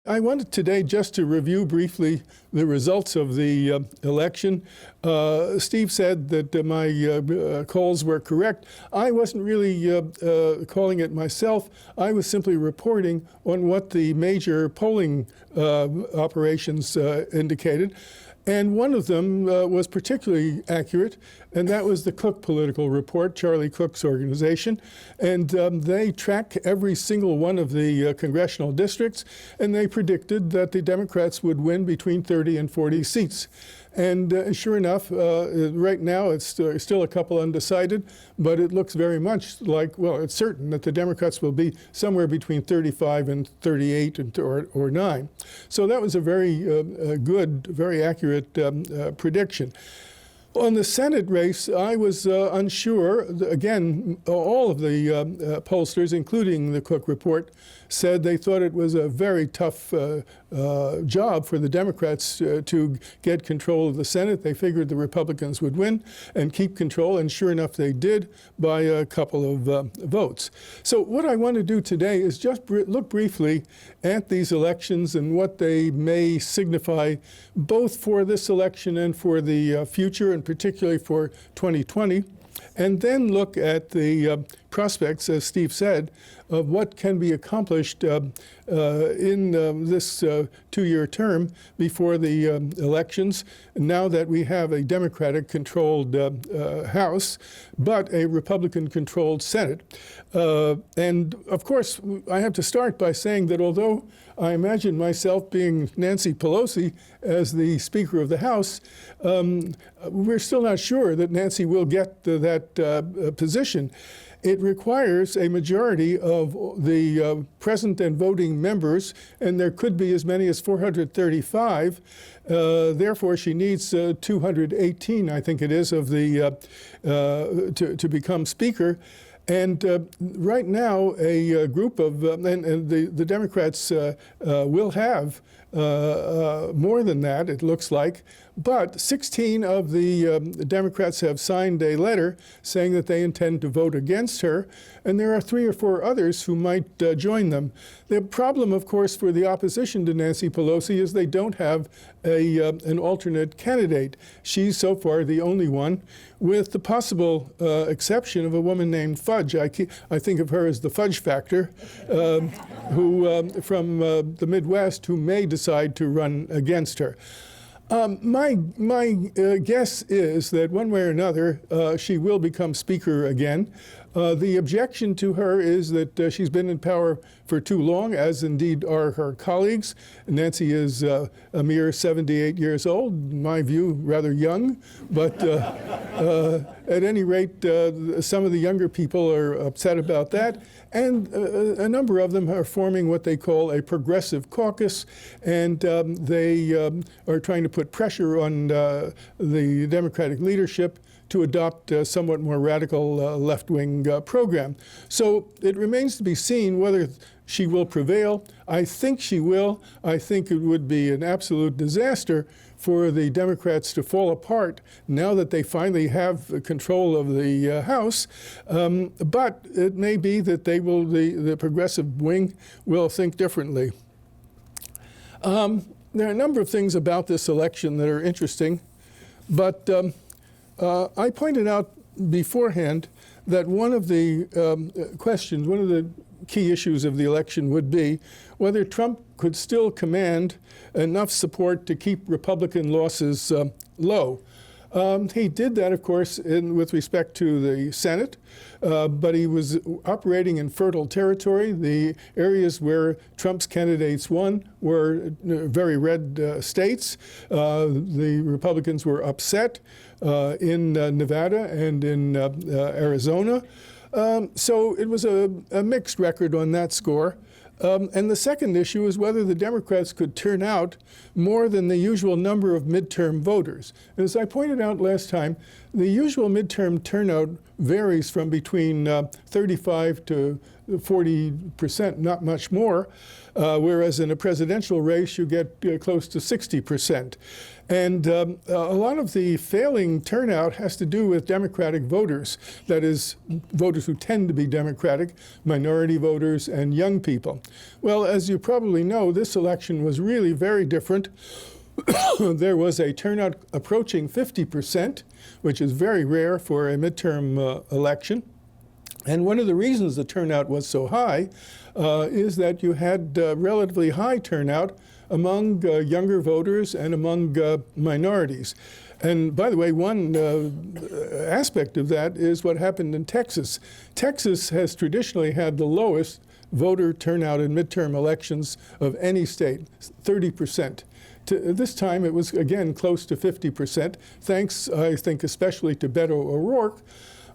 I wanted today just to review briefly the results of the election. Steve said that my calls were correct. I wasn't really calling it myself. I was simply reporting on what the major polling operations indicated. And one of them was particularly accurate, and that was the Cook Political Report, Charlie Cook's organization. And they track every single one of the congressional districts, and they predicted that the Democrats would win between 30 and 40 seats. And sure enough, right now it's still a couple undecided, but it looks very much like, well, it's certain that the Democrats will be somewhere between 35 and 38 or 9. So that was a very good, very accurate prediction. On the Senate race, I was unsure. Again, all of the pollsters, including the Cook Report, said they thought it was a very tough job for the Democrats to get control of the Senate. They figured the Republicans would win and keep control, and sure enough, they did by a couple of votes. So what I want to do today is just look briefly at these elections and what they may signify both for this election and for the future, and particularly for 2020, and then look at the prospects, as Steve said, of what can be accomplished in this two-year term before the elections, now that we have a Democratic-controlled House, but a Republican-controlled Senate. And of course, I have to start by saying that although I imagine myself being Nancy Pelosi as the Speaker of the House, we're still not sure that Nancy will get that position. It requires a majority of the present and voting members, and there could be as many as 435. Therefore, she needs 218, I think it is, of the to become Speaker. And right now, a group of, and the Democrats will have more than that, it looks like. But 16 of the Democrats have signed a letter saying that they intend to vote against her, and there are 3 or 4 others who might join them. The problem, of course, for the opposition to Nancy Pelosi is they don't have an alternate candidate. She's so far the only one, with the possible exception of a woman named Fudge. I think of her as the Fudge Factor, who from the Midwest, who may decide to run against her. My guess is that one way or another, she will become Speaker again. The objection to her is that she's been in power for too long, as indeed are her colleagues. Nancy is a mere 78 years old, in my view, rather young. But at any rate, some of the younger people are upset about that. And a number of them are forming what they call a progressive caucus, and they are trying to put pressure on the Democratic leadership to adopt a somewhat more radical left-wing program. So it remains to be seen whether she will prevail. I think she will. I think it would be an absolute disaster for the Democrats to fall apart now that they finally have control of the House. But it may be that they will, the progressive wing will think differently. There are a number of things about this election that are interesting, but I pointed out beforehand that one of the questions, one of the key issues of the election would be whether Trump could still command enough support to keep Republican losses low. He did that, of course, with respect to the Senate, but he was operating in fertile territory. The areas where Trump's candidates won were very red states. The Republicans were upset in Nevada and in Arizona. So it was a mixed record on that score. And the second issue is whether the Democrats could turn out more than the usual number of midterm voters. As I pointed out last time, the usual midterm turnout varies from between 35 to 40%, not much more, whereas in a presidential race you get close to 60%. And a lot of the failing turnout has to do with Democratic voters, that is, voters who tend to be Democratic, minority voters, and young people. Well, as you probably know, this election was really very different. There was a turnout approaching 50%, which is very rare for a midterm election. And one of the reasons the turnout was so high is that you had relatively high turnout among younger voters and among minorities. And by the way, one aspect of that is what happened in Texas. Texas has traditionally had the lowest voter turnout in midterm elections of any state, 30%. This time it was, again, close to 50%, thanks, I think, especially to Beto O'Rourke.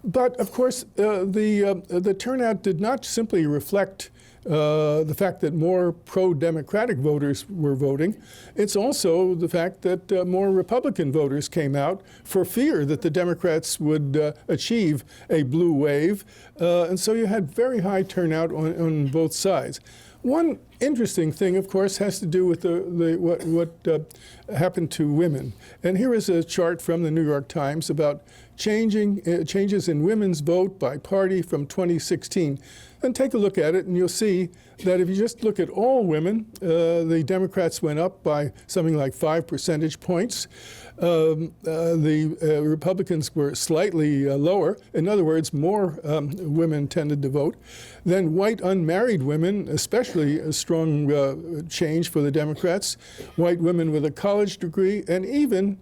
But, of course, the turnout did not simply reflect the fact that more pro-democratic voters were voting. It's also the fact that more Republican voters came out for fear that the Democrats would achieve a blue wave. And so you had very high turnout on both sides. One interesting thing, of course, has to do with what happened to women. And here is a chart from the New York Times about changes in women's vote by party from 2016. And take a look at it, and you'll see that if you just look at all women, the Democrats went up by something like 5 percentage points. The Republicans were slightly lower. In other words, more women tended to vote. Then white unmarried women, especially a strong change for the Democrats. White women with a college degree, and even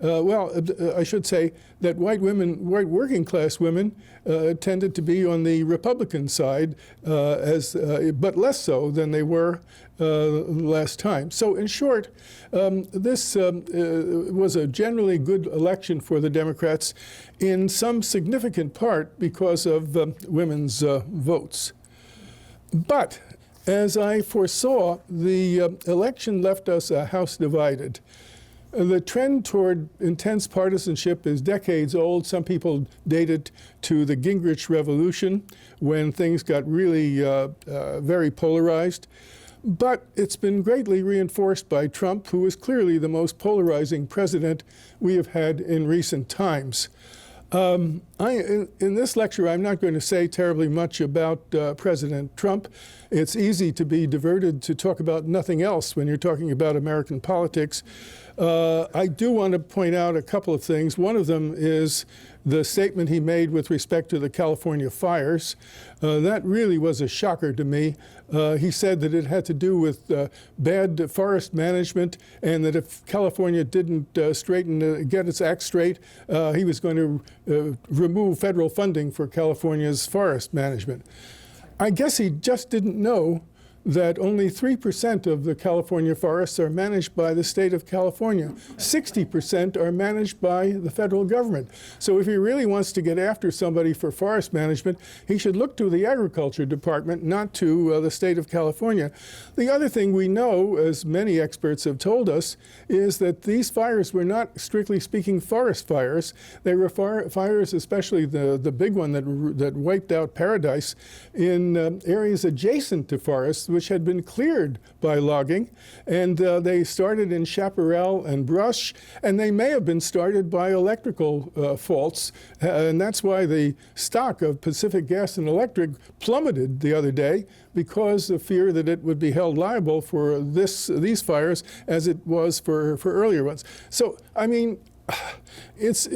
I should say that white working class women tended to be on the Republican side, but less so than they were last time. So in short, this was a generally good election for the Democrats in some significant part because of women's votes. But as I foresaw, the election left us a house divided. The trend toward intense partisanship is decades old. Some people date it to the Gingrich Revolution, when things got really very polarized. But it's been greatly reinforced by Trump, who is clearly the most polarizing president we have had in recent times. In this lecture, I'm not going to say terribly much about President Trump. It's easy to be diverted to talk about nothing else when you're talking about American politics. I do want to point out a couple of things. One of them is the statement he made with respect to the California fires. That really was a shocker to me. He said that it had to do with bad forest management, and that if California didn't get its act straight, he was going to remove federal funding for California's forest management. I guess he just didn't know that only 3% of the California forests are managed by the state of California. 60% are managed by the federal government. So if he really wants to get after somebody for forest management, he should look to the Agriculture Department, not to the state of California. The other thing we know, as many experts have told us, is that these fires were not, strictly speaking, forest fires. They were fires, especially the big one that wiped out Paradise, in areas adjacent to forests, which had been cleared by logging, and they started in chaparral and brush, and they may have been started by electrical faults, and that's why the stock of Pacific Gas and Electric plummeted the other day, because of fear that it would be held liable for these fires as it was for earlier ones. So, I mean, it's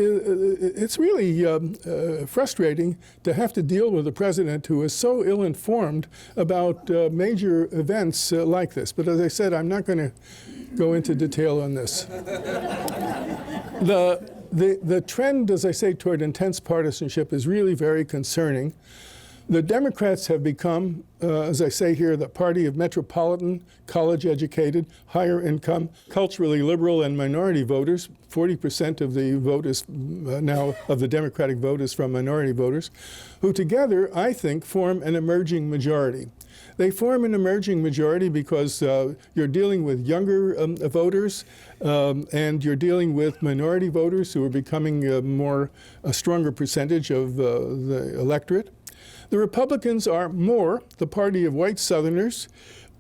really frustrating to have to deal with a president who is so ill-informed about major events like this. But as I said, I'm not going to go into detail on this. The trend, as I say, toward intense partisanship is really very concerning. The Democrats have become, as I say here, the party of metropolitan, college-educated, higher-income, culturally liberal, and minority voters. 40% of the vote is now of the Democratic vote is from minority voters, who together, I think, form an emerging majority. They form an emerging majority because you're dealing with younger voters, and you're dealing with minority voters who are becoming a stronger percentage of the electorate. The Republicans are more the party of white Southerners,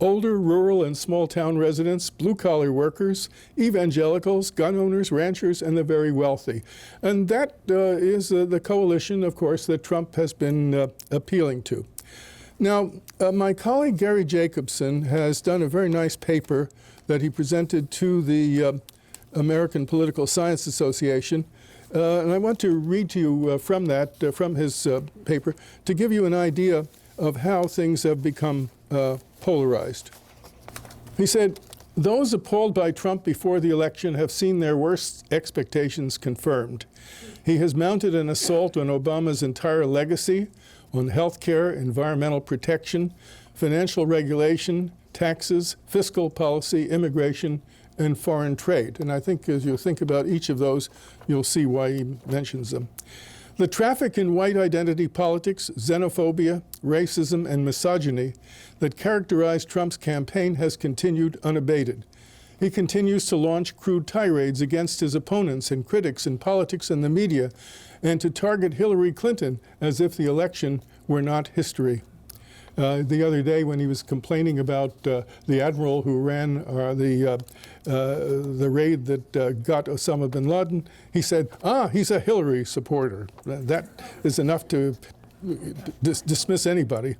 older rural and small-town residents, blue-collar workers, evangelicals, gun owners, ranchers, and the very wealthy. And that is the coalition, of course, that Trump has been appealing to. Now, my colleague Gary Jacobson has done a very nice paper that he presented to the American Political Science Association. And I want to read to you from that, from his paper, to give you an idea of how things have become polarized. He said, "Those appalled by Trump before the election have seen their worst expectations confirmed. He has mounted an assault on Obama's entire legacy, on health care, environmental protection, financial regulation, taxes, fiscal policy, immigration, and foreign trade." And I think as you think about each of those, you'll see why he mentions them. "The traffic in white identity politics, xenophobia, racism, and misogyny that characterized Trump's campaign has continued unabated. He continues to launch crude tirades against his opponents and critics in politics and the media, and to target Hillary Clinton as if the election were not history." The other day when he was complaining about the admiral who ran the raid that got Osama bin Laden, he said, he's a Hillary supporter. That is enough to dismiss anybody.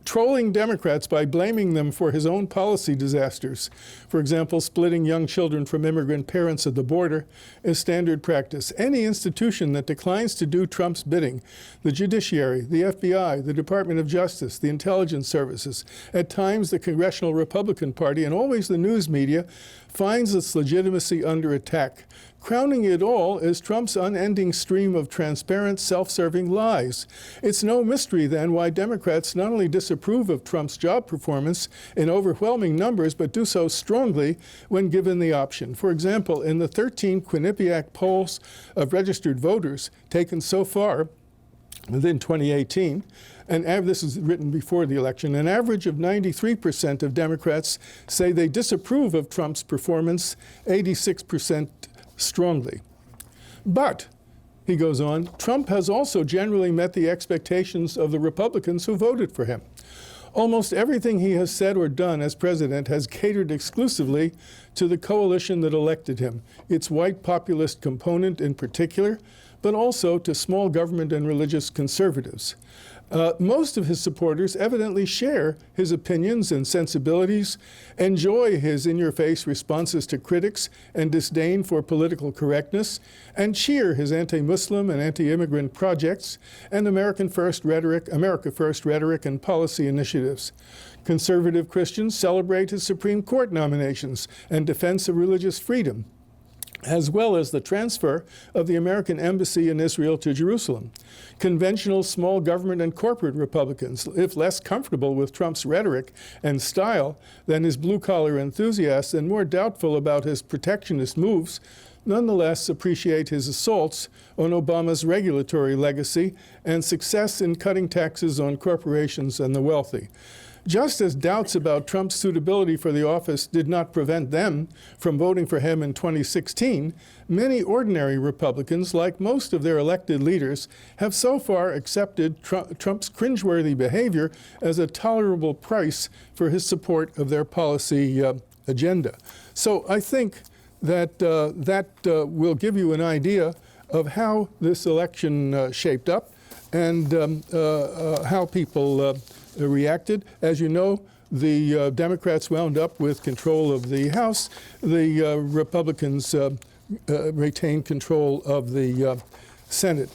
Trolling Democrats by blaming them for his own policy disasters. For example, splitting young children from immigrant parents at the border is standard practice. Any institution that declines to do Trump's bidding, the judiciary, the FBI, the Department of Justice, the intelligence services, at times the Congressional Republican Party, and always the news media, finds its legitimacy under attack. Crowning it all is Trump's unending stream of transparent, self-serving lies. It's no mystery, then, why Democrats not only disapprove of Trump's job performance in overwhelming numbers, but do so strongly when given the option. For example, in the 13 Quinnipiac polls of registered voters taken so far within 2018, and this is written before the election, an average of 93% of Democrats say they disapprove of Trump's performance, 86% strongly. But, he goes on, Trump has also generally met the expectations of the Republicans who voted for him. Almost everything he has said or done as president has catered exclusively to the coalition that elected him, its white populist component in particular, but also to small government and religious conservatives. Most of his supporters evidently share his opinions and sensibilities, enjoy his in-your-face responses to critics and disdain for political correctness, and cheer his anti-Muslim and anti-immigrant projects and America First rhetoric and policy initiatives. Conservative Christians celebrate his Supreme Court nominations and defense of religious freedom, as well as the transfer of the American embassy in Israel to Jerusalem. Conventional small government and corporate Republicans, if less comfortable with Trump's rhetoric and style than his blue-collar enthusiasts and more doubtful about his protectionist moves, nonetheless appreciate his assaults on Obama's regulatory legacy and success in cutting taxes on corporations and the wealthy. Just as doubts about Trump's suitability for the office did not prevent them from voting for him in 2016, many ordinary Republicans, like most of their elected leaders, have so far accepted Trump's cringeworthy behavior as a tolerable price for his support of their policy agenda. So I think that that will give you an idea of how this election shaped up and how people reacted. As you know, the Democrats wound up with control of the House. The Republicans retained control of the Senate.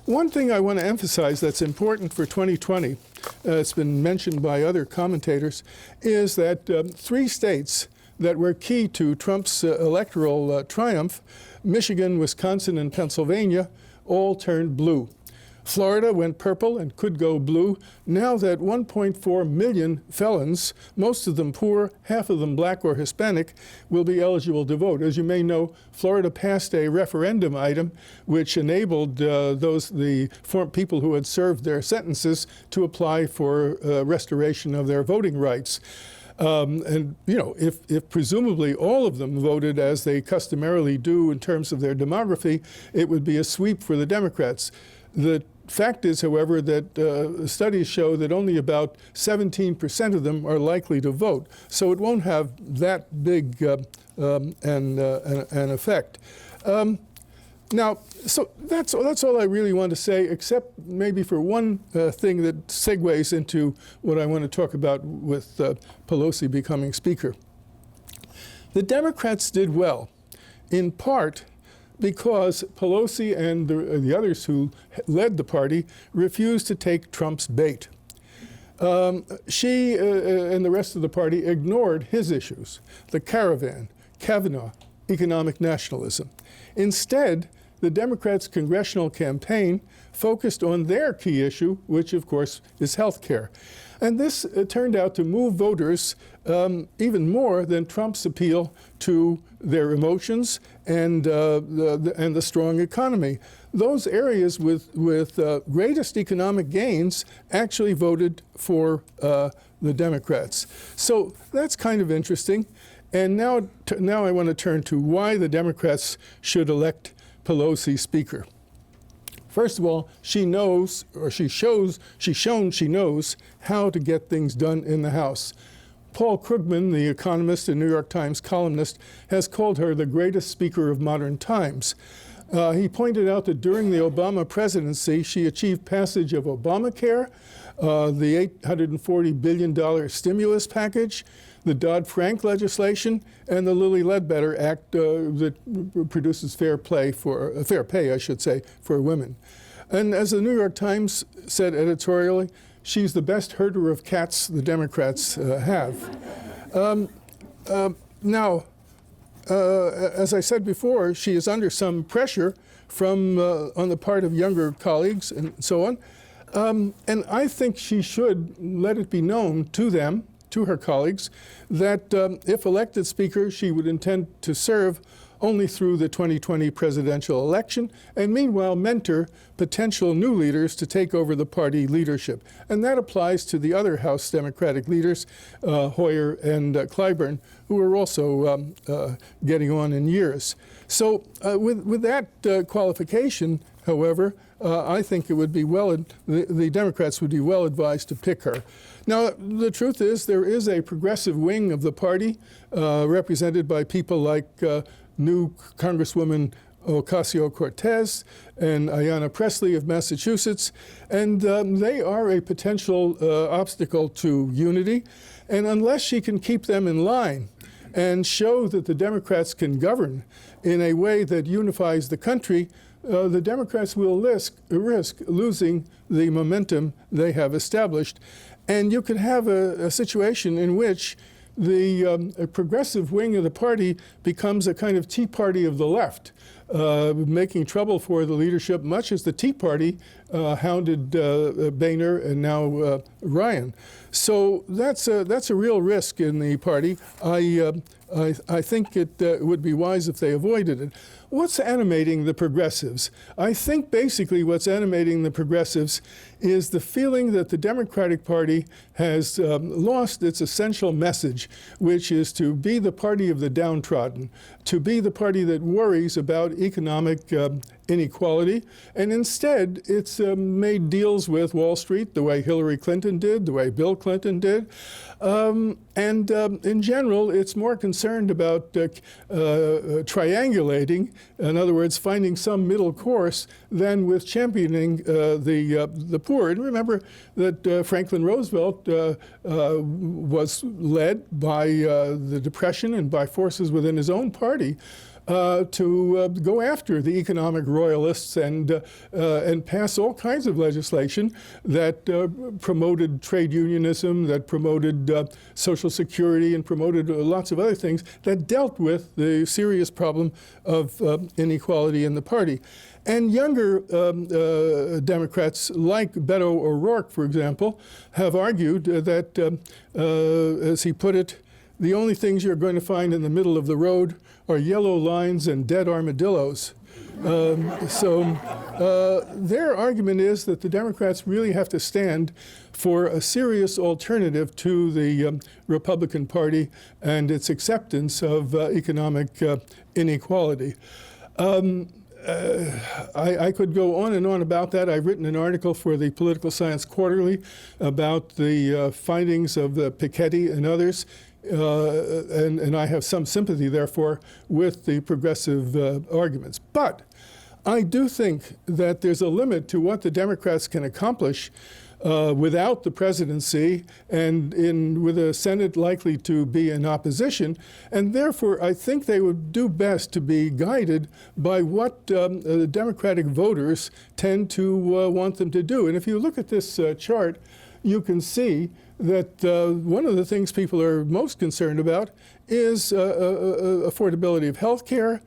One thing I want to emphasize that's important for 2020, it's been mentioned by other commentators, is that 3 states that were key to Trump's electoral triumph, Michigan, Wisconsin, and Pennsylvania, all turned blue. Florida went purple and could go blue. Now that 1.4 million felons, most of them poor, half of them black or Hispanic, will be eligible to vote. As you may know, Florida passed a referendum item which enabled the people who had served their sentences to apply for restoration of their voting rights. And, you know, if presumably all of them voted as they customarily do in terms of their demography, it would be a sweep for the Democrats. The fact is, however, that studies show that only about 17% of them are likely to vote. So it won't have that big an effect. Now, so that's all I really want to say, except maybe for one thing that segues into what I want to talk about with Pelosi becoming Speaker. The Democrats did well, in part because Pelosi and the others who led the party refused to take Trump's bait. She and the rest of the party ignored his issues: the caravan, Kavanaugh, economic nationalism. Instead, the Democrats' congressional campaign focused on their key issue, which, of course, is health care. And this turned out to move voters even more than Trump's appeal to their emotions and the strong economy. Those areas with greatest economic gains actually voted for the Democrats. So that's kind of interesting. And now I want to turn to why the Democrats should elect Pelosi Speaker. First of all, she knows, or she's shown she knows how to get things done in the House. Paul Krugman, the economist and New York Times columnist, has called her the greatest speaker of modern times. He pointed out that during the Obama presidency, she achieved passage of Obamacare, the $840 billion stimulus package, the Dodd-Frank legislation, and the Lilly Ledbetter Act that produces fair pay, I should say, for women. And as the New York Times said editorially, she's the best herder of cats the Democrats have. Now, as I said before, she is under some pressure from on the part of younger colleagues and so on. And I think she should let it be known to them, to her colleagues, that if elected Speaker, she would intend to serve only through the 2020 presidential election, and meanwhile mentor potential new leaders to take over the party leadership. And that applies to the other House Democratic leaders, Hoyer and Clyburn, who are also getting on in years. So with that qualification, however, I think it would be the Democrats would be well advised to pick her. Now, the truth is there is a progressive wing of the party represented by people like new Congresswoman Ocasio-Cortez and Ayanna Pressley of Massachusetts, and they are a potential obstacle to unity. And unless she can keep them in line and show that the Democrats can govern in a way that unifies the country, the Democrats will risk losing the momentum they have established. And you could have a situation in which the progressive wing of the party becomes a kind of Tea Party of the left, making trouble for the leadership, much as the Tea Party hounded Boehner and now Ryan. So that's a real risk in the party. I think it would be wise if they avoided it. What's animating the progressives? I think basically what's animating the progressives is the feeling that the Democratic Party has lost its essential message, which is to be the party of the downtrodden, to be the party that worries about economic inequality, and instead it's made deals with Wall Street the way Hillary Clinton did, the way Bill Clinton did. And in general, it's more concerned about triangulating, in other words, finding some middle course, than with championing the poor. And remember that Franklin Roosevelt was led by the Depression and by forces within his own party. to go after the economic royalists and pass all kinds of legislation that promoted trade unionism, that promoted Social Security, and promoted lots of other things that dealt with the serious problem of inequality in the party. And younger Democrats like Beto O'Rourke, for example, have argued that, as he put it, the only things you're going to find in the middle of the road are yellow lines and dead armadillos. Their argument is that the Democrats really have to stand for a serious alternative to the Republican Party and its acceptance of economic inequality. I could go on and on about that. I've written an article for the Political Science Quarterly about the findings of Piketty and others, and I have some sympathy, therefore, with the progressive arguments. But I do think that there's a limit to what the Democrats can accomplish without the presidency and with a Senate likely to be in opposition. And therefore, I think they would do best to be guided by what the Democratic voters tend to want them to do. And if you look at this chart, you can see that one of the things people are most concerned about is affordability of health care,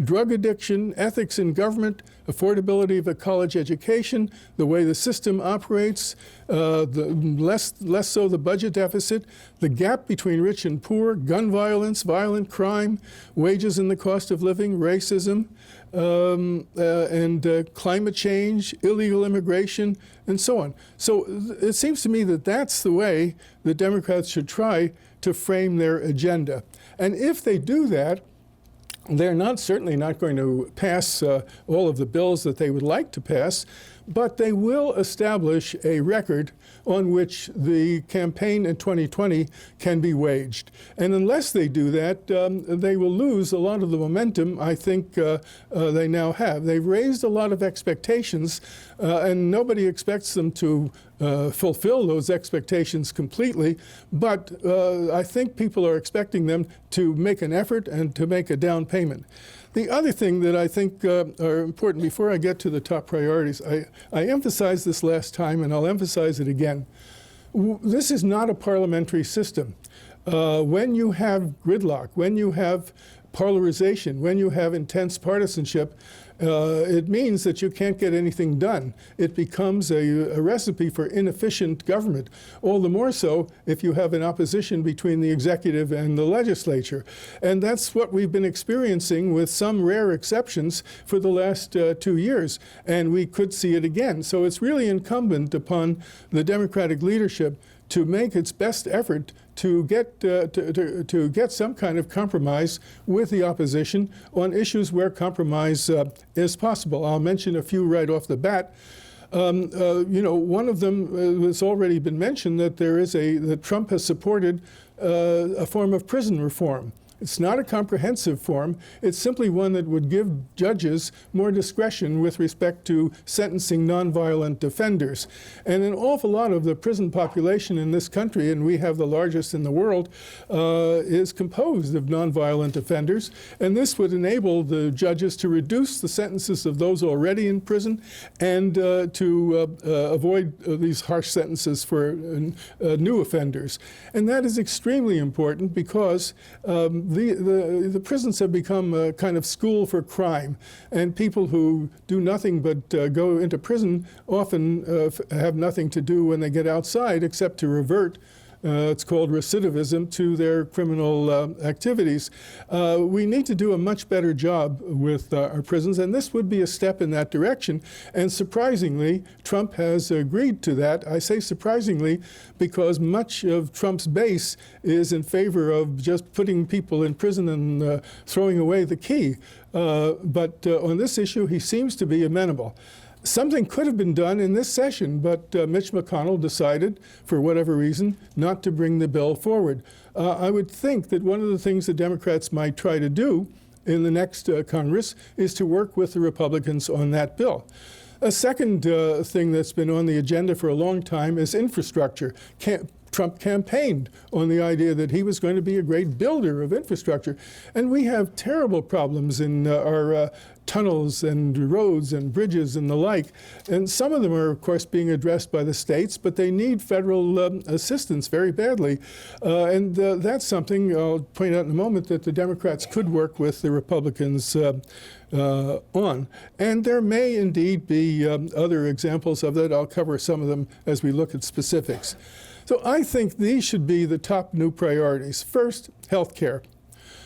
drug addiction, ethics in government, affordability of a college education, the way the system operates, less so the budget deficit, the gap between rich and poor, gun violence, violent crime, wages and the cost of living, racism, and climate change, illegal immigration, and so on. So it seems to me that that's the way the Democrats should try to frame their agenda. And if they do that, they're certainly not going to pass all of the bills that they would like to pass, but they will establish a record on which the campaign in 2020 can be waged. And unless they do that, they will lose a lot of the momentum I think they now have. They've raised a lot of expectations, and nobody expects them to fulfill those expectations completely, but I think people are expecting them to make an effort and to make a down payment. The other thing that I think are important, before I get to the top priorities, I emphasized this last time and I'll emphasize it again. This is not a parliamentary system. When you have gridlock, when you have polarization, when you have intense partisanship, it means that you can't get anything done. It becomes a recipe for inefficient government, all the more so if you have an opposition between the executive and the legislature. And that's what we've been experiencing, with some rare exceptions, for the last 2 years. And we could see it again. So it's really incumbent upon the Democratic leadership to make its best effort to get some kind of compromise with the opposition on issues where compromise is possible. I'll mention a few right off the bat. One of them has already been mentioned, that Trump has supported a form of prison reform. It's not a comprehensive form. It's simply one that would give judges more discretion with respect to sentencing nonviolent offenders. And an awful lot of the prison population in this country, and we have the largest in the world, is composed of nonviolent offenders. And this would enable the judges to reduce the sentences of those already in prison and to avoid these harsh sentences for new offenders. And that is extremely important because the prisons have become a kind of school for crime, and people who do nothing but go into prison often have nothing to do when they get outside except to revert. It's called recidivism, to their criminal activities. We need to do a much better job with our prisons, and this would be a step in that direction. And surprisingly, Trump has agreed to that. I say surprisingly because much of Trump's base is in favor of just putting people in prison and throwing away the key. But on this issue, he seems to be amenable. Something could have been done in this session, but Mitch McConnell decided, for whatever reason, not to bring the bill forward. I would think that one of the things the Democrats might try to do in the next Congress is to work with the Republicans on that bill. A second thing that's been on the agenda for a long time is infrastructure. Trump campaigned on the idea that he was going to be a great builder of infrastructure. And we have terrible problems in our tunnels and roads and bridges and the like. And some of them are, of course, being addressed by the states, but they need federal assistance very badly. And that's something I'll point out in a moment that the Democrats could work with the Republicans on. And there may indeed be other examples of that. I'll cover some of them as we look at specifics. So I think these should be the top new priorities. First, health care.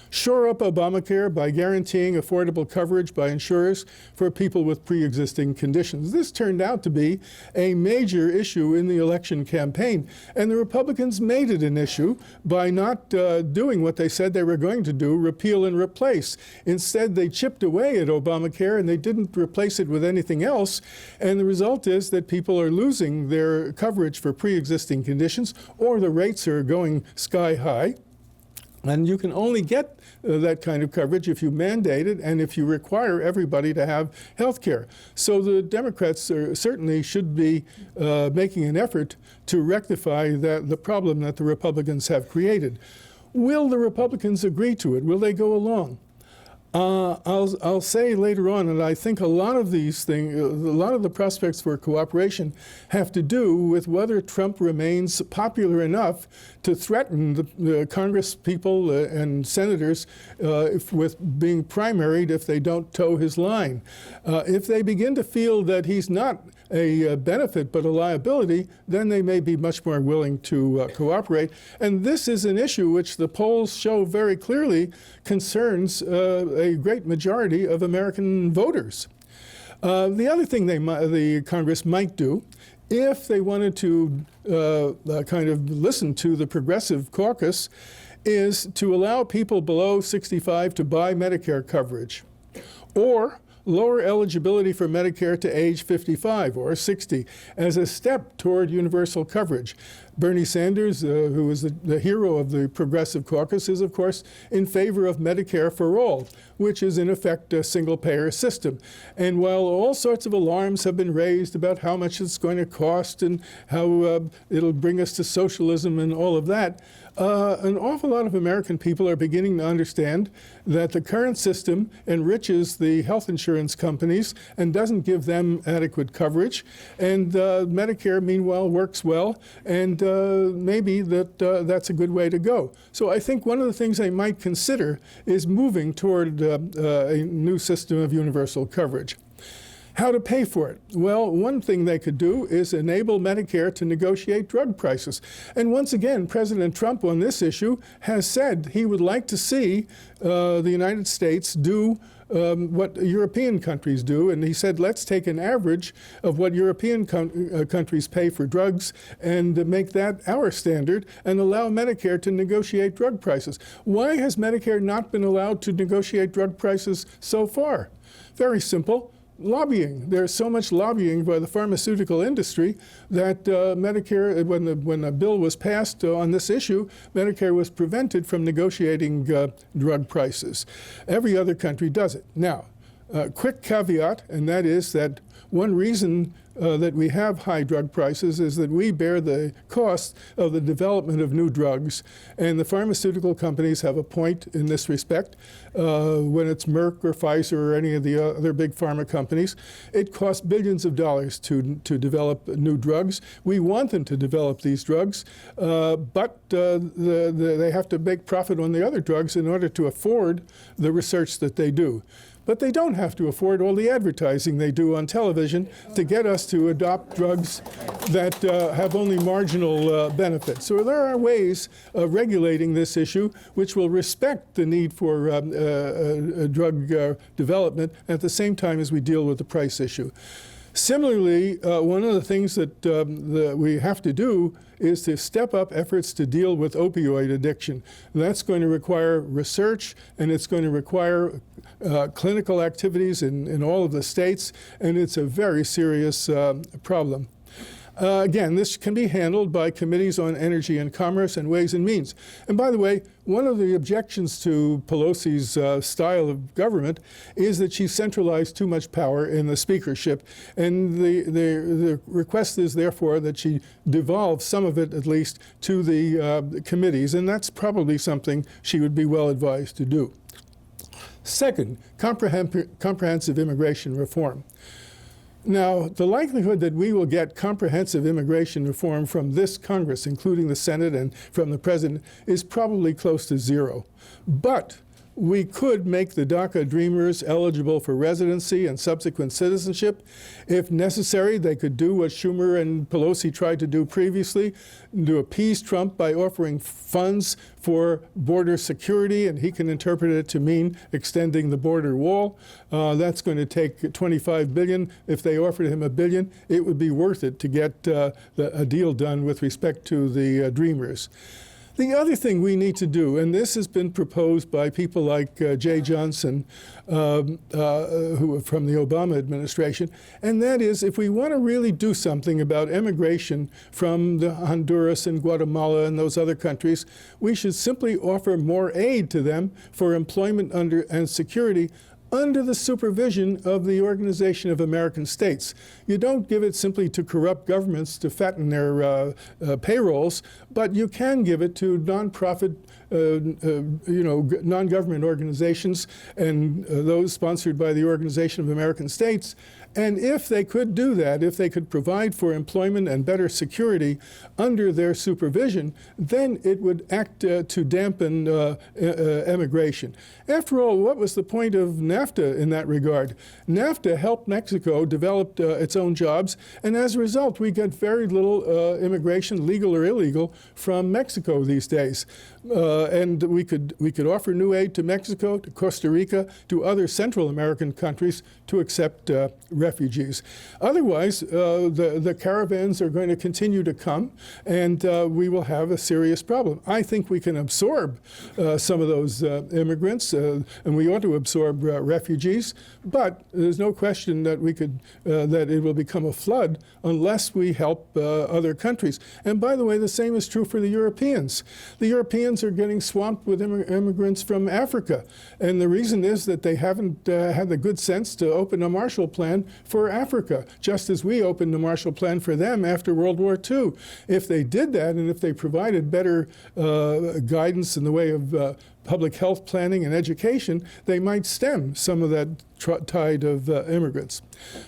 Shore up Obamacare by guaranteeing affordable coverage by insurers for people with pre-existing conditions. This turned out to be a major issue in the election campaign, and the Republicans made it an issue by not doing what they said they were going to do, repeal and replace. Instead, they chipped away at Obamacare, and they didn't replace it with anything else, and the result is that people are losing their coverage for pre-existing conditions, or the rates are going sky high. And you can only get that kind of coverage if you mandate it and if you require everybody to have health care. So the Democrats certainly should be making an effort to rectify the problem that the Republicans have created. Will the Republicans agree to it? Will they go along? I'll say later on, and I think a lot of these things, a lot of the prospects for cooperation have to do with whether Trump remains popular enough to threaten the Congress people and senators with being primaried if they don't toe his line. If they begin to feel that he's not a benefit but a liability, then they may be much more willing to cooperate. And this is an issue which the polls show very clearly concerns a great majority of American voters. The other thing the Congress might do, if they wanted to kind of listen to the progressive caucus, is to allow people below 65 to buy Medicare coverage, or lower eligibility for Medicare to age 55 or 60 as a step toward universal coverage. Bernie Sanders, who is the hero of the Progressive Caucus, is, of course, in favor of Medicare for all, which is, in effect, a single-payer system. And while all sorts of alarms have been raised about how much it's going to cost and how it'll bring us to socialism and all of that, an awful lot of American people are beginning to understand that the current system enriches the health insurance companies and doesn't give them adequate coverage. And Medicare, meanwhile, works well, and maybe that's a good way to go. So I think one of the things they might consider is moving toward a new system of universal coverage. How to pay for it? Well, one thing they could do is enable Medicare to negotiate drug prices. And once again, President Trump on this issue has said he would like to see the United States do what European countries do. And he said, let's take an average of what European countries pay for drugs and make that our standard and allow Medicare to negotiate drug prices. Why has Medicare not been allowed to negotiate drug prices so far? Very simple. Lobbying. There's so much lobbying by the pharmaceutical industry that Medicare, when a bill was passed on this issue, Medicare was prevented from negotiating drug prices. Every other country does it. Now, quick caveat, and that is that one reason that we have high drug prices is that we bear the cost of the development of new drugs. And the pharmaceutical companies have a point in this respect. When it's Merck or Pfizer or any of the other big pharma companies, it costs billions of dollars to develop new drugs. We want them to develop these drugs, but they have to make profit on the other drugs in order to afford the research that they do. But they don't have to afford all the advertising they do on television to get us to adopt drugs that have only marginal benefits. So there are ways of regulating this issue which will respect the need for drug development at the same time as we deal with the price issue. Similarly, one of the things that we have to do is to step up efforts to deal with opioid addiction. That's going to require research, and it's going to require clinical activities in all of the states, and it's a very serious problem. Again, this can be handled by committees on energy and commerce and ways and means. And by the way, one of the objections to Pelosi's style of government is that she centralized too much power in the speakership. And the request is, therefore, that she devolve some of it, at least, to the committees. And that's probably something she would be well advised to do. Second, comprehensive immigration reform. Now, the likelihood that we will get comprehensive immigration reform from this Congress, including the Senate and from the President, is probably close to zero. But we could make the DACA Dreamers eligible for residency and subsequent citizenship. If necessary, they could do what Schumer and Pelosi tried to do previously, to appease Trump by offering funds for border security, and he can interpret it to mean extending the border wall. That's going to take $25 billion. If they offered him $1 billion, it would be worth it to get a deal done with respect to the Dreamers. The other thing we need to do, and this has been proposed by people like Jay Johnson, who are from the Obama administration, and that is, if we want to really do something about immigration from Honduras and Guatemala and those other countries, we should simply offer more aid to them for employment and security under the supervision of the Organization of American States. You don't give it simply to corrupt governments to fatten their payrolls, but you can give it to nonprofit, non-government organizations and those sponsored by the Organization of American States. And if they could do that, if they could provide for employment and better security under their supervision, then it would act to dampen immigration. After all, what was the point of NAFTA in that regard? NAFTA helped Mexico develop its own jobs, and as a result, we get very little immigration, legal or illegal, from Mexico these days. And we could offer new aid to Mexico, to Costa Rica, to other Central American countries to accept refugees. Otherwise, the caravans are going to continue to come, and we will have a serious problem. I think we can absorb some of those immigrants, and we ought to absorb refugees, but there's no question that that it will become a flood unless we help other countries. And by the way, the same is true for the Europeans. The Europeans are getting swamped with immigrants from Africa, and the reason is that they haven't had the good sense to open a Marshall Plan for Africa, just as we opened the Marshall Plan for them after World War II. If they did that, and if they provided better guidance in the way of public health planning and education, they might stem some of that tide of immigrants.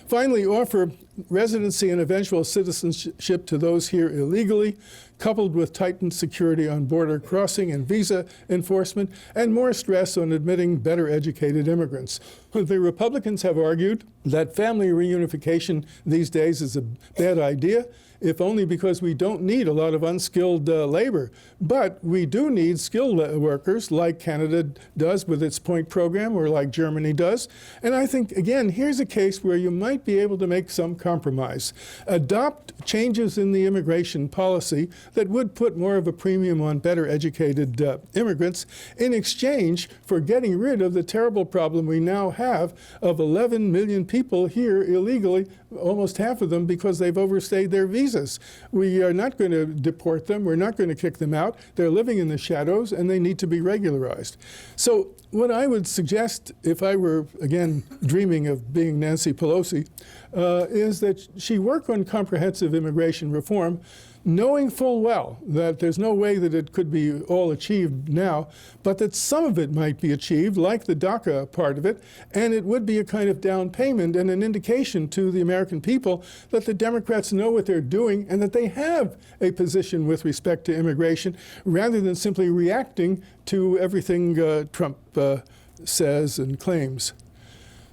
Finally, offer residency and eventual citizenship to those here illegally, coupled with tightened security on border crossing and visa enforcement, and more stress on admitting better educated immigrants. The Republicans have argued that family reunification these days is a bad idea, if only because we don't need a lot of unskilled labor. But we do need skilled workers, like Canada does with its point program, or like Germany does. And I think, again, here's a case where you might be able to make some compromise. Adopt changes in the immigration policy that would put more of a premium on better educated immigrants in exchange for getting rid of the terrible problem we now have of 11 million people here illegally, almost half of them because they've overstayed their visas. We are not going to deport them. We're not going to kick them out. They're living in the shadows, and they need to be regularized. So what I would suggest, if I were, again, dreaming of being Nancy Pelosi, is that she work on comprehensive immigration reform, knowing full well that there's no way that it could be all achieved now, but that some of it might be achieved, like the DACA part of it, and it would be a kind of down payment and an indication to the American people that the Democrats know what they're doing and that they have a position with respect to immigration, rather than simply reacting to everything Trump says and claims.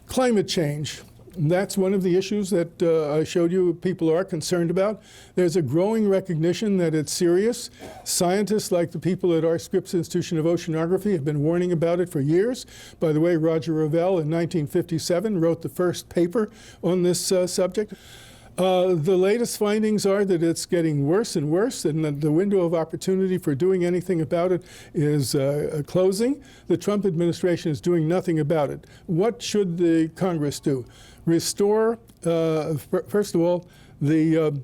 Climate change. That's one of the issues that I showed you people are concerned about. There's a growing recognition that it's serious. Scientists like the people at our Scripps Institution of Oceanography have been warning about it for years. By the way, Roger Revelle in 1957 wrote the first paper on this subject. The latest findings are that it's getting worse and worse, and that the window of opportunity for doing anything about it is closing. The Trump administration is doing nothing about it. What should the Congress do? Restore, first of all, the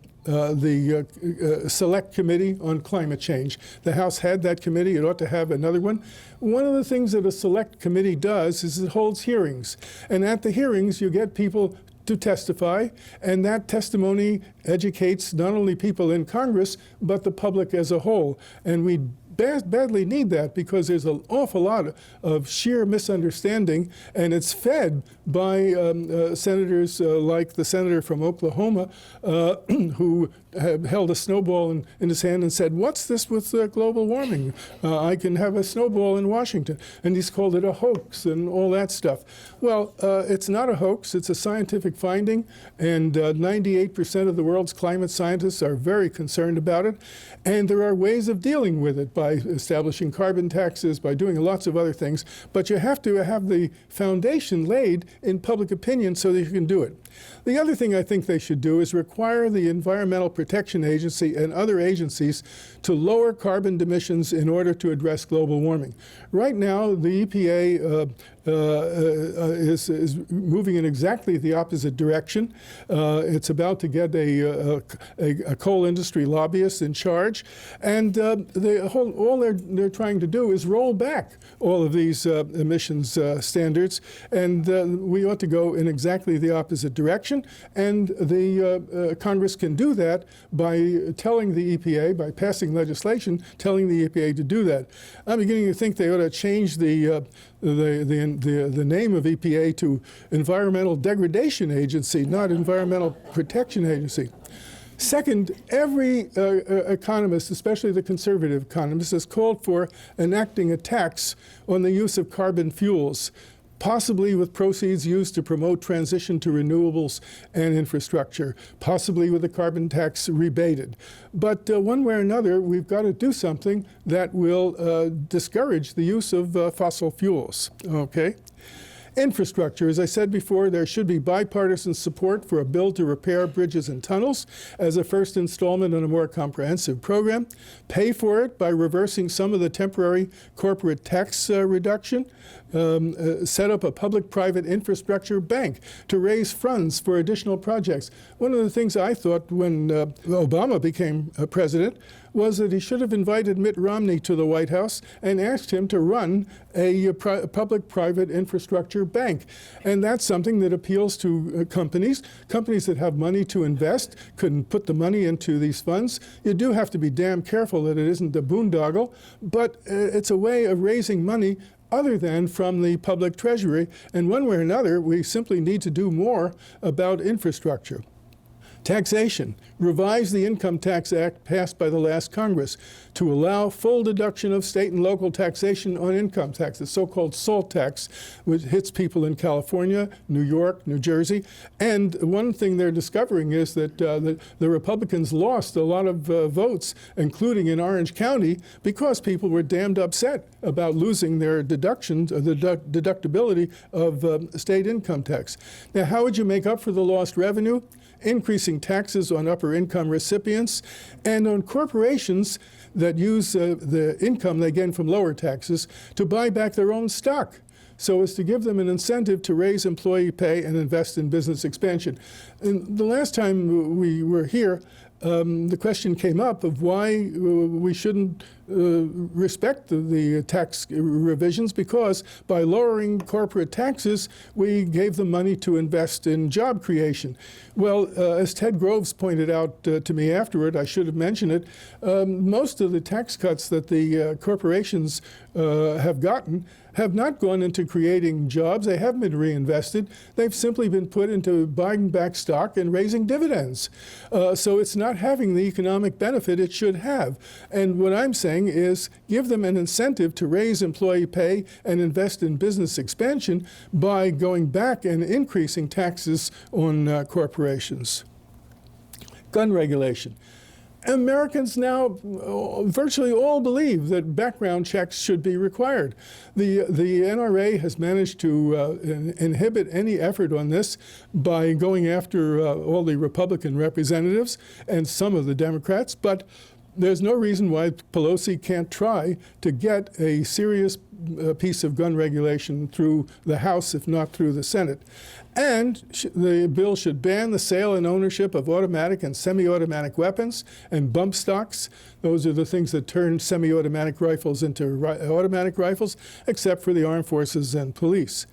Select Committee on Climate Change. The House had that committee. It ought to have another one. One of the things that a Select Committee does is it holds hearings. And at the hearings, you get people to testify, and that testimony educates not only people in Congress, but the public as a whole. And we badly need that because there's an awful lot of sheer misunderstanding, and it's fed by senators like the senator from Oklahoma who held a snowball in his hand and said, "What's this with global warming? I can have a snowball in Washington." And he's called it a hoax and all that stuff. Well, it's not a hoax. It's a scientific finding, and 98% of the world's climate scientists are very concerned about it. And there are ways of dealing with it by establishing carbon taxes, by doing lots of other things. But you have to have the foundation laid in public opinion so that you can do it. The other thing I think they should do is require the Environmental Protection Agency and other agencies to lower carbon emissions in order to address global warming. Right now, the EPA is moving in exactly the opposite direction. It's about to get a coal industry lobbyist in charge, and all they're trying to do is roll back all of these emissions standards, and we ought to go in exactly the opposite direction. And the Congress can do that by telling the EPA, by passing legislation telling the EPA to do that. I'm beginning to think they ought to change the name of EPA to Environmental Degradation Agency, not Environmental Protection Agency. Second, every economist, especially the conservative economists, has called for enacting a tax on the use of carbon fuels, possibly with proceeds used to promote transition to renewables and infrastructure, possibly with a carbon tax rebated. But one way or another, we've got to do something that will discourage the use of fossil fuels, okay? Infrastructure, as I said before, there should be bipartisan support for a bill to repair bridges and tunnels as a first installment in a more comprehensive program. Pay for it by reversing some of the temporary corporate tax reduction. Set up a public-private infrastructure bank to raise funds for additional projects. One of the things I thought when Obama became president was that he should have invited Mitt Romney to the White House and asked him to run a public-private infrastructure bank. And that's something that appeals to companies that have money to invest, couldn't put the money into these funds. You do have to be damn careful that it isn't a boondoggle, but it's a way of raising money other than from the public treasury. And one way or another, we simply need to do more about infrastructure. Taxation. Revise the Income Tax Act passed by the last Congress to allow full deduction of state and local taxation on income tax, the so-called SALT tax, which hits people in California, New York, New Jersey. And one thing they're discovering is that the Republicans lost a lot of votes, including in Orange County, because people were damned upset about losing their deductions, the deductibility of state income tax. Now, how would you make up for the lost revenue? Increasing taxes on upper income recipients and on corporations that use the income they gain from lower taxes to buy back their own stock, so as to give them an incentive to raise employee pay and invest in business expansion. And the last time we were here, the question came up of why we shouldn't respect the tax revisions, because by lowering corporate taxes, we gave them money to invest in job creation. Well, as Ted Groves pointed out to me afterward, I should have mentioned it, most of the tax cuts that the corporations have gotten have not gone into creating jobs. They haven't been reinvested. They've simply been put into buying back stock and raising dividends. So it's not having the economic benefit it should have. And what I'm saying is give them an incentive to raise employee pay and invest in business expansion by going back and increasing taxes on corporations. Gun regulation. Americans now virtually all believe that background checks should be required. The NRA has managed to inhibit any effort on this by going after all the Republican representatives and some of the Democrats, but there's no reason why Pelosi can't try to get a serious piece of gun regulation through the House, if not through the Senate. And the bill should ban the sale and ownership of automatic and semi-automatic weapons and bump stocks. Those are the things that turn semi-automatic rifles into automatic rifles, except for the armed forces and police.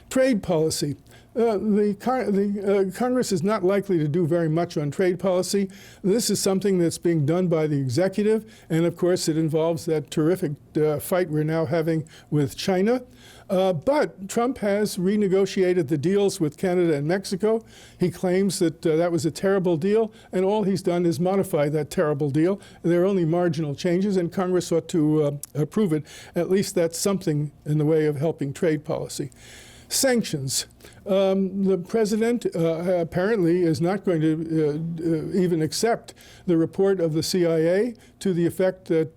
Trade policy. Congress is not likely to do very much on trade policy. This is something that's being done by the executive, and of course it involves that terrific fight we're now having with China. But Trump has renegotiated the deals with Canada and Mexico. He claims that that was a terrible deal, and all he's done is modify that terrible deal. There are only marginal changes, and Congress ought to approve it. At least that's something in the way of helping trade policy. Sanctions. The president apparently is not going to even accept the report of the CIA to the effect that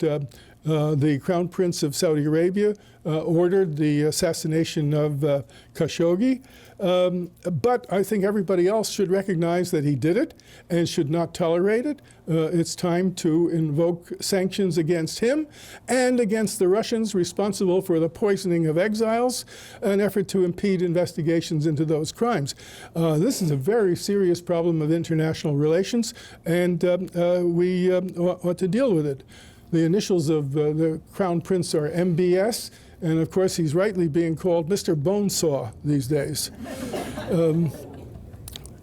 the Crown Prince of Saudi Arabia ordered the assassination of Khashoggi. But I think everybody else should recognize that he did it and should not tolerate it. It's time to invoke sanctions against him and against the Russians responsible for the poisoning of exiles, an effort to impede investigations into those crimes. This is a very serious problem of international relations, and we ought to deal with it. The initials of the Crown Prince are MBS, and of course he's rightly being called Mr. Bonesaw these days.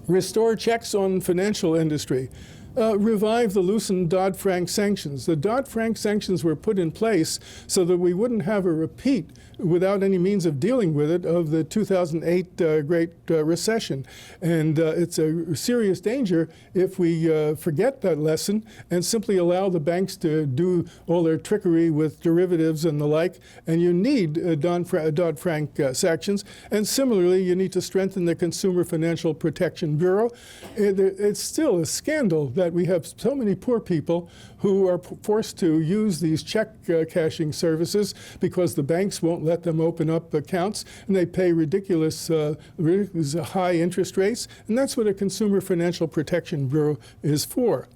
Restore checks on financial industry. Revive the loosened Dodd-Frank sanctions. The Dodd-Frank sanctions were put in place so that we wouldn't have a repeat without any means of dealing with it of the 2008 Great Recession. And it's a serious danger if we forget that lesson and simply allow the banks to do all their trickery with derivatives and the like. And you need Dodd-Frank sanctions. And similarly, you need to strengthen the Consumer Financial Protection Bureau. It's still a scandal that we have so many poor people who are forced to use these check cashing services because the banks won't let them open up accounts, and they pay ridiculous high interest rates. And that's what a Consumer Financial Protection Bureau is for.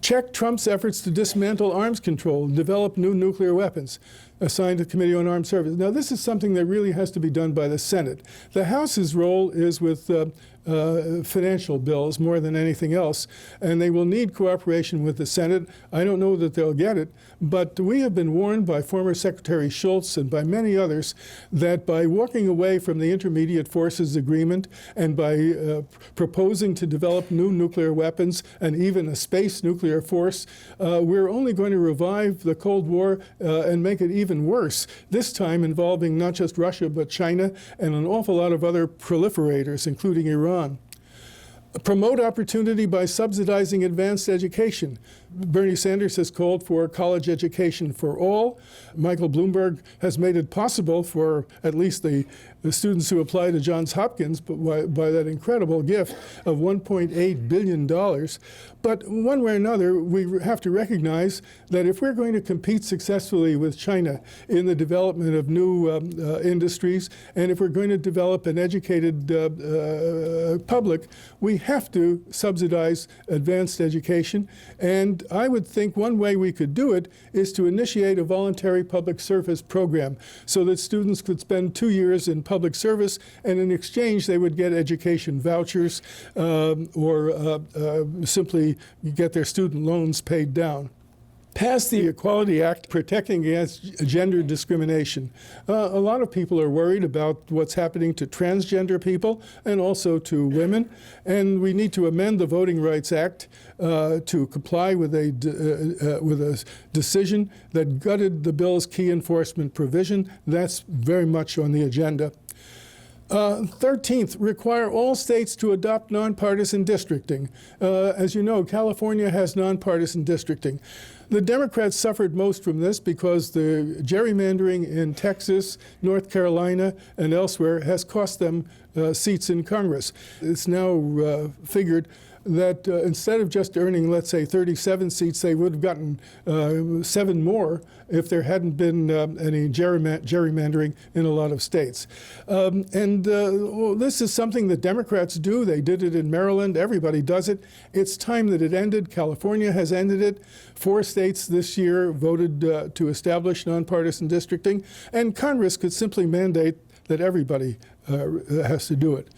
Check Trump's efforts to dismantle arms control and develop new nuclear weapons. Assigned to the Committee on Armed Services. Now, this is something that really has to be done by the Senate. The House's role is with financial bills more than anything else, and they will need cooperation with the Senate. I don't know that they'll get it, but we have been warned by former Secretary Schultz and by many others that by walking away from the Intermediate Forces Agreement and by proposing to develop new nuclear weapons and even a space nuclear force, we're only going to revive the Cold War and make it even worse, this time involving not just Russia but China and an awful lot of other proliferators, including Iran. Promote opportunity by subsidizing advanced education. Bernie Sanders has called for college education for all. Michael Bloomberg has made it possible for at least the students who apply to Johns Hopkins by that incredible gift of $1.8 billion. But one way or another, we have to recognize that if we're going to compete successfully with China in the development of new industries, and if we're going to develop an educated public, we have to subsidize advanced education. And I would think one way we could do it is to initiate a voluntary public service program so that students could spend 2 years in public service, and in exchange they would get education vouchers or simply get their student loans paid down. Pass the Equality Act protecting against gender discrimination. A lot of people are worried about what's happening to transgender people and also to women, and we need to amend the Voting Rights Act to comply with a decision that gutted the bill's key enforcement provision. That's very much on the agenda. 13th, require all states to adopt nonpartisan districting. As you know, California has nonpartisan districting. The Democrats suffered most from this because the gerrymandering in Texas, North Carolina, and elsewhere has cost them seats in Congress. It's now figured that instead of just earning, let's say, 37 seats, they would have gotten 7 more if there hadn't been any gerrymandering in a lot of states. Well, this is something that Democrats do. They did it in Maryland. Everybody does it. It's time that it ended. California has ended it. 4 states this year voted to establish nonpartisan districting, and Congress could simply mandate that everybody has to do it.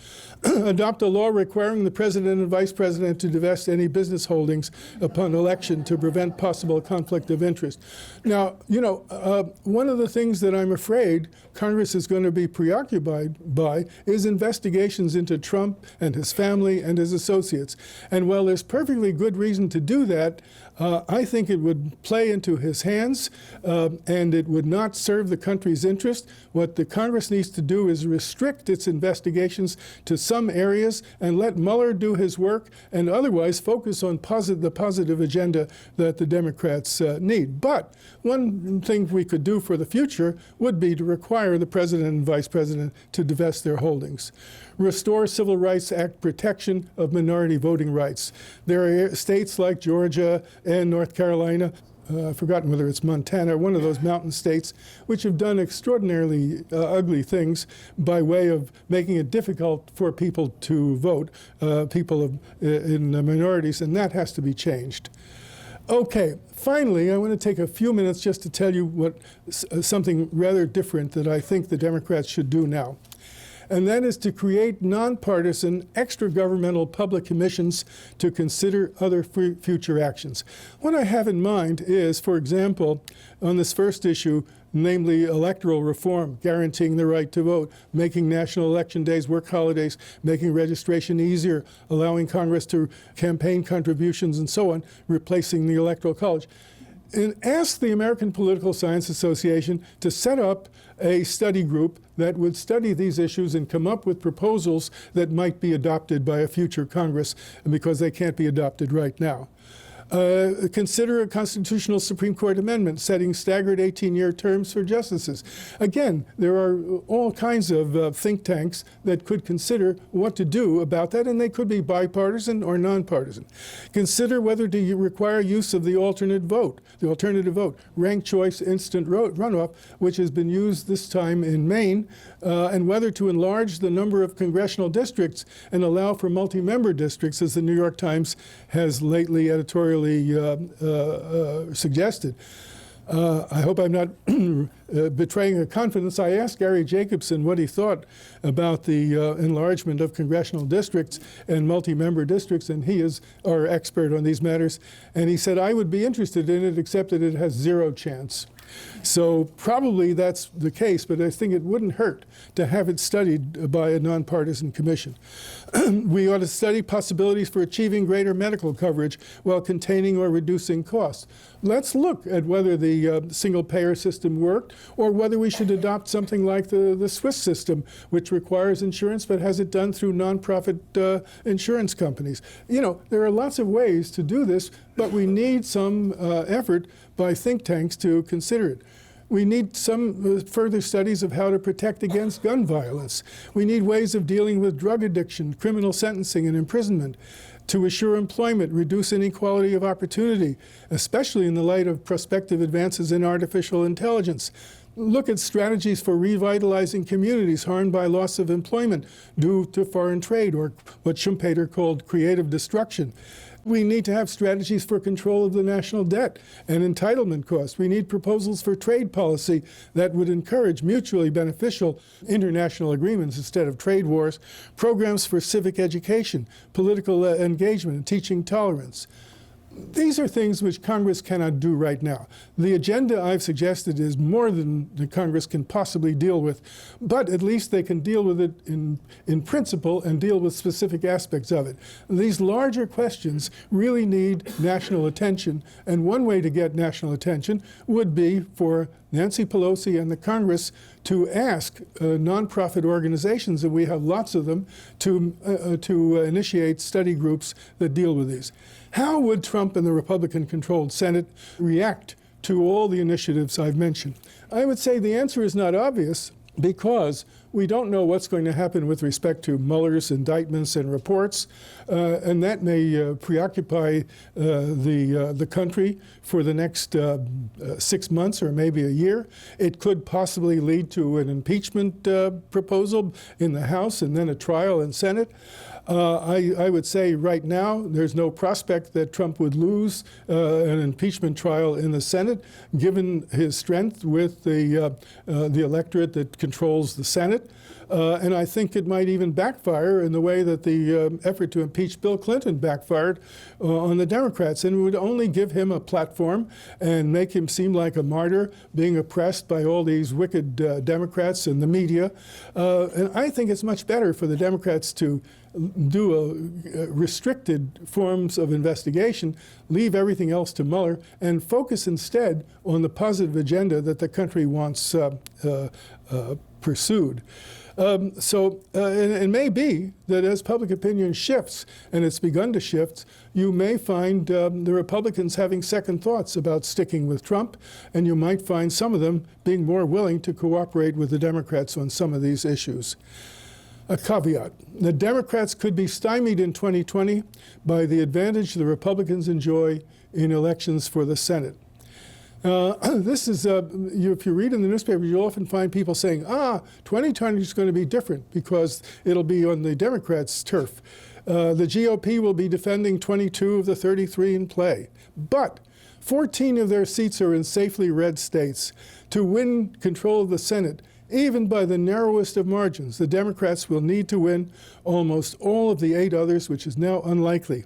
Adopt a law requiring the president and vice president to divest any business holdings upon election to prevent possible conflict of interest. Now, you know, one of the things that I'm afraid Congress is going to be preoccupied by is investigations into Trump and his family and his associates. And while there's perfectly good reason to do that, I think it would play into his hands and it would not serve the country's interest. What the Congress needs to do is restrict its investigations to some areas and let Mueller do his work and otherwise focus on the positive agenda that the Democrats need. But one thing we could do for the future would be to require the president and vice president to divest their holdings. Restore Civil Rights Act protection of minority voting rights. There are states like Georgia and North Carolina, I've forgotten whether it's Montana, one of those mountain states, which have done extraordinarily ugly things by way of making it difficult for people to vote, people in minorities, and that has to be changed. Okay, finally, I want to take a few minutes just to tell you something rather different that I think the Democrats should do now. And that is to create nonpartisan, extra-governmental public commissions to consider other future actions. What I have in mind is, for example, on this first issue, namely electoral reform, guaranteeing the right to vote, making national election days work holidays, making registration easier, allowing Congress to campaign contributions and so on, replacing the Electoral College. And ask the American Political Science Association to set up a study group that would study these issues and come up with proposals that might be adopted by a future Congress because they can't be adopted right now. Consider a constitutional Supreme Court amendment setting staggered 18-year terms for justices. Again, there are all kinds of think tanks that could consider what to do about that, and they could be bipartisan or nonpartisan. Consider whether to require use of the alternative vote, ranked choice instant runoff, which has been used this time in Maine, and whether to enlarge the number of congressional districts and allow for multi-member districts, as the New York Times has lately editorially suggested. I hope I'm not betraying a confidence. I asked Gary Jacobson what he thought about the enlargement of congressional districts and multi-member districts, and he is our expert on these matters. And he said, I would be interested in it, except that it has 0 chance. So probably that's the case, but I think it wouldn't hurt to have it studied by a nonpartisan commission. We ought to study possibilities for achieving greater medical coverage while containing or reducing costs. Let's look at whether the single-payer system worked or whether we should adopt something like the Swiss system, which requires insurance but has it done through nonprofit insurance companies. You know, there are lots of ways to do this, but we need some effort by think tanks to consider it. We need some further studies of how to protect against gun violence. We need ways of dealing with drug addiction, criminal sentencing, and imprisonment to assure employment, reduce inequality of opportunity, especially in the light of prospective advances in artificial intelligence. Look at strategies for revitalizing communities harmed by loss of employment due to foreign trade, or what Schumpeter called creative destruction. We need to have strategies for control of the national debt and entitlement costs. We need proposals for trade policy that would encourage mutually beneficial international agreements instead of trade wars, programs for civic education, political engagement, and teaching tolerance. These are things which Congress cannot do right now. The agenda I've suggested is more than the Congress can possibly deal with, but at least they can deal with it in principle and deal with specific aspects of it. These larger questions really need national attention, and one way to get national attention would be for Nancy Pelosi and the Congress to ask nonprofit organizations, and we have lots of them, to initiate study groups that deal with these. How would Trump and the Republican-controlled Senate react to all the initiatives I've mentioned? I would say the answer is not obvious, because we don't know what's going to happen with respect to Mueller's indictments and reports, and that may preoccupy the country for the next 6 months or maybe a year. It could possibly lead to an impeachment proposal in the House and then a trial in Senate. I would say right now there's no prospect that Trump would lose an impeachment trial in the Senate, given his strength with the electorate that controls the Senate. And I think it might even backfire in the way that the effort to impeach Bill Clinton backfired on the Democrats. And it would only give him a platform and make him seem like a martyr being oppressed by all these wicked Democrats and the media. And I think it's much better for the Democrats to do restricted forms of investigation, leave everything else to Mueller, and focus instead on the positive agenda that the country wants pursued. So it may be that as public opinion shifts, and it's begun to shift, you may find the Republicans having second thoughts about sticking with Trump, and you might find some of them being more willing to cooperate with the Democrats on some of these issues. A caveat: the Democrats could be stymied in 2020 by the advantage the Republicans enjoy in elections for the Senate. This is, if you read in the newspapers, you'll often find people saying, 2020 is going to be different because it'll be on the Democrats' turf. The GOP will be defending 22 of the 33 in play. But 14 of their seats are in safely red states. To win control of the Senate, even by the narrowest of margins, the Democrats will need to win almost all of the 8 others, which is now unlikely.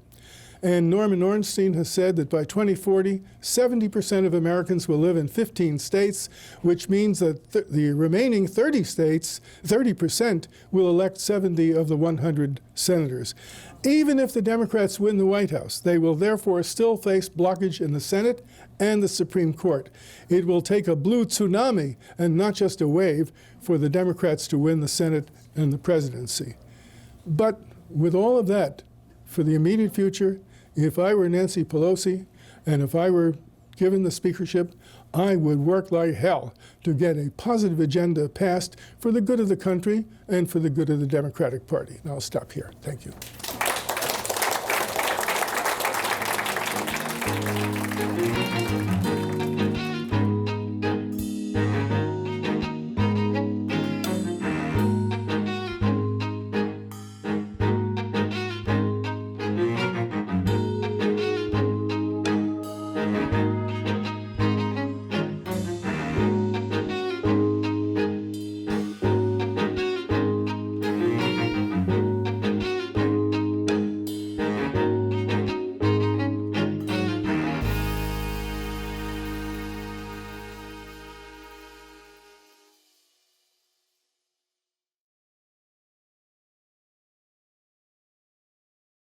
And Norman Ornstein has said that by 2040, 70% of Americans will live in 15 states, which means that the remaining 30% will elect 70 of the 100 senators. Even if the Democrats win the White House, they will therefore still face blockage in the Senate and the Supreme Court. It will take a blue tsunami and not just a wave for the Democrats to win the Senate and the presidency. But with all of that, for the immediate future, if I were Nancy Pelosi and if I were given the speakership, I would work like hell to get a positive agenda passed for the good of the country and for the good of the Democratic Party. And I'll stop here. Thank you.